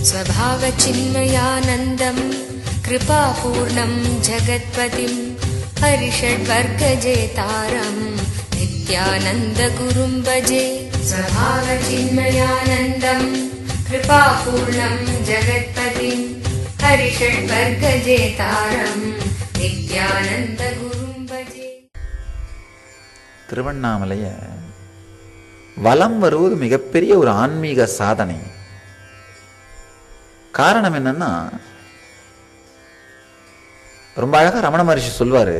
स्वभावचिन्मयानन्दम् कृपापूर्णं जगत्पतिं हरिषड्वर्गजेतारम् नित्यानन्दगुरुं भजे। स्वभावचिन्मयानन्दम् कृपापूर्णं जगत्पतिं हरिषड्वर्गजेतारम् नित्यानन्दगुरुं भजे. திருவண்ணாமலைய வலம் வருவது மிகப்பெரிய ஒரு ஆன்மீக சாதனை. காரணம் என்னன்னா, ரொம்ப அழகா ரமண மகரிஷி சொல்வாரு,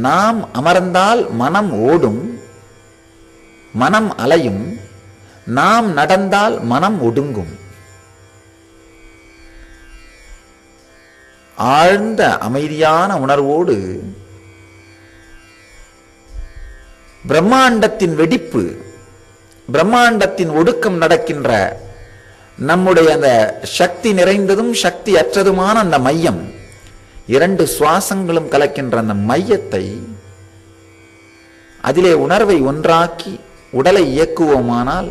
நாம் அமர்ந்தால் மனம் ஓடும், மனம் அலையும், நாம் நடந்தால் மனம் ஒடுங்கும். ஆழ்ந்த அமைதியான உணர்வோடு பிரம்மாண்டத்தின் வெடிப்பு, பிரம்மாண்டத்தின் ஒடுக்கம் நடக்கின்ற நம்முடைய அந்த சக்தி நிறைந்ததும் சக்தி அற்றதுமான அந்த மையம், இரண்டு சுவாசங்களும் கலக்கின்ற அந்த மையத்தை, அதிலே உணர்வை ஒன்றாக்கி உடலை இயக்குவோமானால்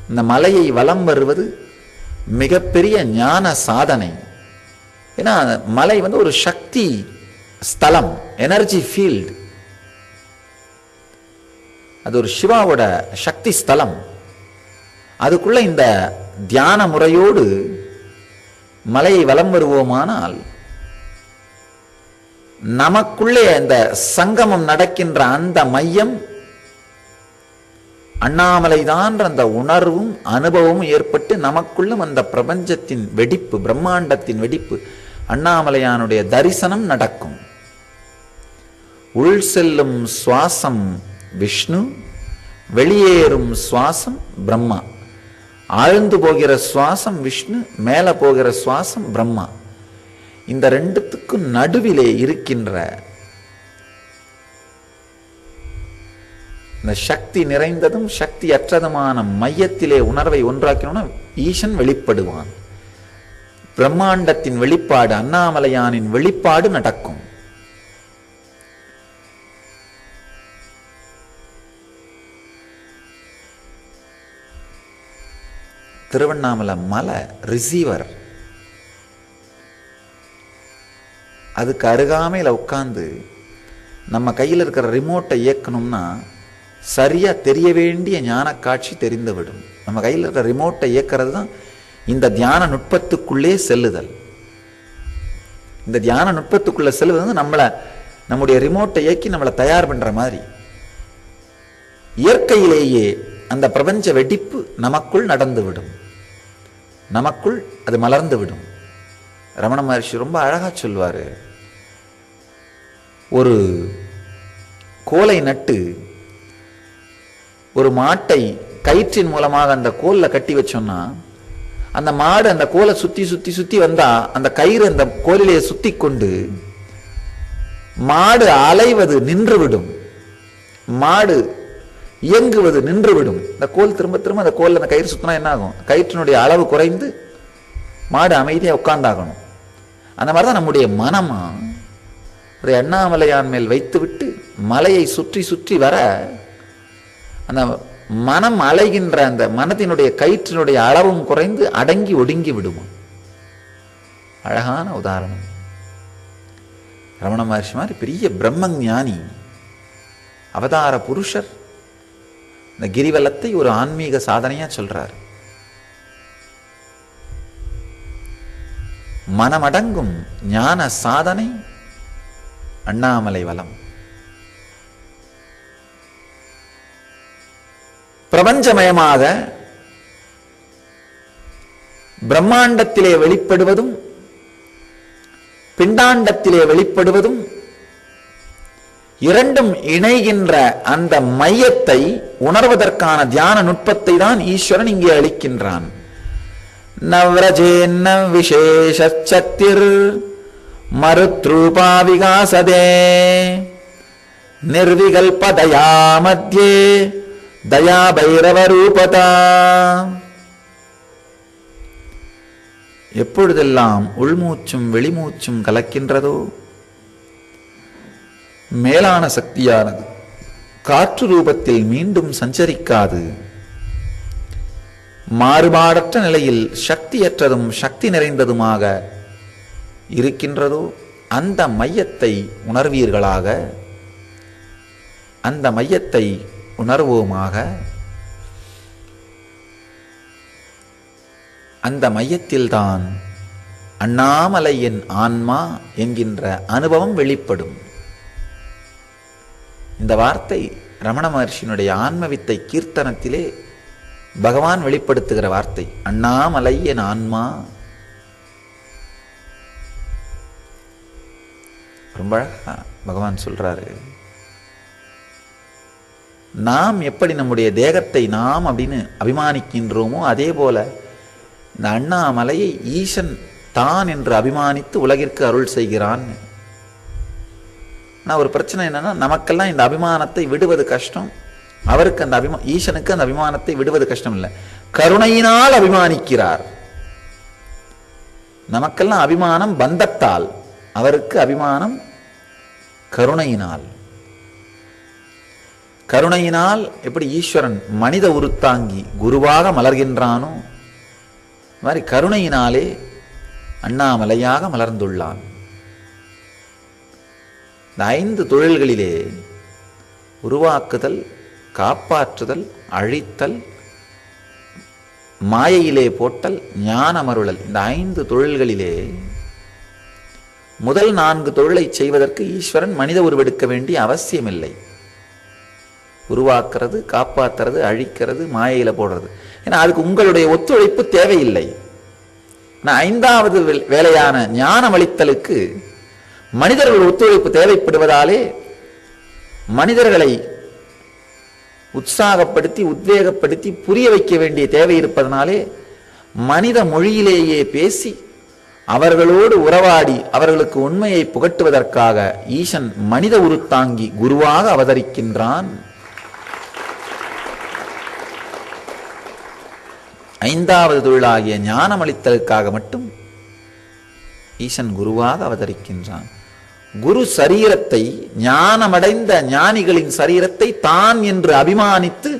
இந்த மலையை வலம் வருவது மிகப்பெரிய ஞான சாதனை. ஏன்னா மலை ஒரு சக்தி ஸ்தலம், எனர்ஜி ஃபீல்டு. அது ஒரு சிவாவோட சக்தி ஸ்தலம். அதுக்குள்ள இந்த தியான முறையோடு மலையை வலம் வருவோமானால் நமக்குள்ளே அந்த சங்கமம் நடக்கின்ற அந்த மையம் அண்ணாமலைதான் அந்த உணர்வும் அனுபவமும் ஏற்பட்டு நமக்குள்ளும் அந்த பிரபஞ்சத்தின் வெடிப்பு, பிரம்மாண்டத்தின் வெடிப்பு, அண்ணாமலையானுடைய தரிசனம் நடக்கும். உள் செல்லும் சுவாசம் விஷ்ணு, வெளியேறும் சுவாசம் பிரம்மா. ஆழ்ந்து போகிற சுவாசம் விஷ்ணு, மேல போகிற சுவாசம் பிரம்மா. இந்த ரெண்டுத்துக்கும் நடுவிலே இருக்கின்ற இந்த சக்தி நிறைந்ததும் சக்தி அற்றதுமான மையத்திலே உணர்வை ஒன்றாக்கணும்னா ஈசன் வெளிப்படுவான். பிரம்மாண்டத்தின் வெளிப்பாடு, அண்ணாமலையானின் வெளிப்பாடு நடக்கும். திருவண்ணாமலை மலை ரிசீவர். அதுக்கு அருகாமையில் உட்கார்ந்து நம்ம கையில் இருக்கிற ரிமோட்டை இயக்கணும்னா சரியா தெரிய வேண்டிய ஞான காட்சி தெரிந்துவிடும். நம்ம கையில் இருக்கிற ரிமோட்டை இயக்கிறது தான் இந்த தியான நுட்பத்துக்குள்ளே செல்லுதல். இந்த தியான நுட்பத்துக்குள்ள செல்வது நம்முடைய ரிமோட்டை இயக்கி நம்மளை தயார் பண்ற மாதிரி. இயற்கையிலேயே அந்த பிரபஞ்ச வெடிப்பு நமக்குள் நடந்துவிடும், நமக்குள் அது மலர்ந்து விடும். ரமண மகர்ஷி ரொம்ப அழகா சொல்வாரு, ஒரு கோலை நட்டு ஒரு மாட்டை கயிற்றின் மூலமாக அந்த கோல்ல கட்டி வச்சோம்னா அந்த மாடு அந்த கோலை சுத்தி சுத்தி சுத்தி வந்தா அந்த கயிறு அந்த கோலிலேயே சுத்தி கொண்டு மாடு அலைவது நின்றுவிடும், மாடு இயங்குவது நின்றுவிடும். இந்த கோல் திரும்ப திரும்ப அந்த கோல்ல அந்த கயிறு சுத்தினா என்ன ஆகும்? கயிற்றினுடைய அளவு குறைந்து மாடு அமைதியாக உட்கார்ந்தாகணும். அந்த மாதிரிதான் நம்முடைய மனமா ஒரு அண்ணாமலையான் மேல் வைத்துவிட்டு மலையை சுற்றி சுற்றி வர அந்த மனம் அலைகின்ற அந்த மனத்தினுடைய கயிற்றினுடைய அளவும் குறைந்து அடங்கி ஒடுங்கி விடுமா. அழகான உதாரணம். ரமண மகர்ஷி மாதிரி பெரிய பிரம்ம ஞானி, அவதார புருஷர் இந்த கிரிவலத்தை ஒரு ஆன்மீக சாதனையா சொல்றார். மனமடங்கும் ஞான சாதனை அண்ணாமலை வலம். பிரபஞ்சமயமாக பிரம்மாண்டத்திலே வெளிப்படுவதும் பிண்டாண்டத்திலே வெளிப்படுவதும் இரண்டும் இணைகின்ற அந்த மையத்தை உணர்வதற்கான தியான நுட்பத்தை தான் ஈஸ்வரன் இங்கே அளிக்கின்றான். நவ்ரஜேன்ன விசேஷ சக்திர் மருத்ரூபா விகாசதே நிர்விகல்பதயா மத்யே தயா பைரவ ரூபதா. எப்பொழுதெல்லாம் உள்மூச்சும் வெளிமூச்சும் கலக்கின்றதோ மேலான சக்தியானது காற்று ரூபத்தில் மீண்டும் சஞ்சரிக்காது. மாறுபாடற்ற நிலையில் சக்தியற்றதும் சக்தி நிறைந்ததுமாக இருக்கின்றதோ அந்த மையத்தை உணர்வீர்களாக, அந்த மையத்தை உணர்வோமாக. அந்த மையத்தில்தான் அண்ணாமலையின் ஆன்மா என்கின்ற அனுபவம் வெளிப்படும். இந்த வார்த்தை ரமண மகர்ஷியினுடைய ஆன்மவித்தை கீர்த்தனத்திலே பகவான் வெளிப்படுத்துகிற வார்த்தை. அண்ணாமலை என் ஆன்மா. ரொம்ப அழகா பகவான் சொல்றாரு, நாம் எப்படி நம்முடைய தேகத்தை நாம் அப்படின்னு அபிமானிக்கின்றோமோ அதே போல இந்த அண்ணாமலையை ஈசன் தான் என்று அபிமானித்து உலகிற்கு அருள் செய்கிறான். ஆனால் ஒரு பிரச்சனை என்னன்னா, நமக்கெல்லாம் இந்த அபிமானத்தை விடுவது கஷ்டம். அவருக்கு அந்த ஈசனுக்கு அந்த அபிமானத்தை விடுவது கஷ்டம் இல்லை, கருணையினால் அபிமானிக்கிறார். நமக்கெல்லாம் அபிமானம் பந்தத்தால், அவருக்கு அபிமானம் கருணையினால். கருணையினால் எப்படி ஈஸ்வரன் மனித உருத்தாங்கி குருவாக மலர்கின்றானோ மாதிரி கருணையினாலே அண்ணாமலையாக மலர்ந்துள்ளான். இந்த 5 தொழில்களிலே உருவாக்குதல், காப்பாற்றுதல், அழித்தல், மாயையிலே போட்டல், ஞானமருளல், இந்த 5 தொழில்களிலே முதல் 4 தொழிலை செய்வதற்கு ஈஸ்வரன் மனித உருவெடுக்க வேண்டிய அவசியமில்லை. உருவாக்குறது, காப்பாற்றுறது, அழிக்கிறது, மாயையில போடுறது, ஏன்னா அதுக்கு உங்களுடைய ஒத்துழைப்பு தேவையில்லை. 5வது வேலையான ஞானம் அளித்தலுக்கு மனிதர்கள் ஒத்துழைப்பு தேவைப்படுவதாலே மனிதர்களை உற்சாகப்படுத்தி உத்வேகப்படுத்தி புரிய வைக்க வேண்டிய தேவை இருப்பதனாலே மனித மொழியிலேயே பேசி அவர்களோடு உறவாடி அவர்களுக்கு உண்மையை புகட்டுவதற்காக ஈசன் மனித உருத்தாங்கி குருவாக அவதரிக்கின்றான். 5வது தொழிலாகிய ஞானமளித்தலுக்காக மட்டும் ஈசன் குருவாக அவதரிக்கின்றான். குரு சரீரத்தை, ஞானமடைந்த ஞானிகளின் சரீரத்தை தான் என்று அபிமானித்து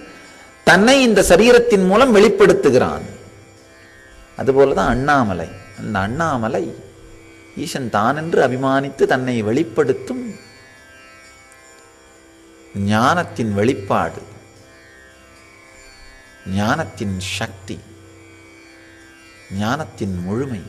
தன்னை இந்த சரீரத்தின் மூலம் வெளிப்படுத்துகிறான். அதுபோலதான் அண்ணாமலை. அந்த அண்ணாமலை ஈசன் தான் என்று அபிமானித்து தன்னை வெளிப்படுத்தும் ஞானத்தின் வெளிப்பாடு, ஞானத்தின் சக்தி, ஞானத்தின் முழுமை.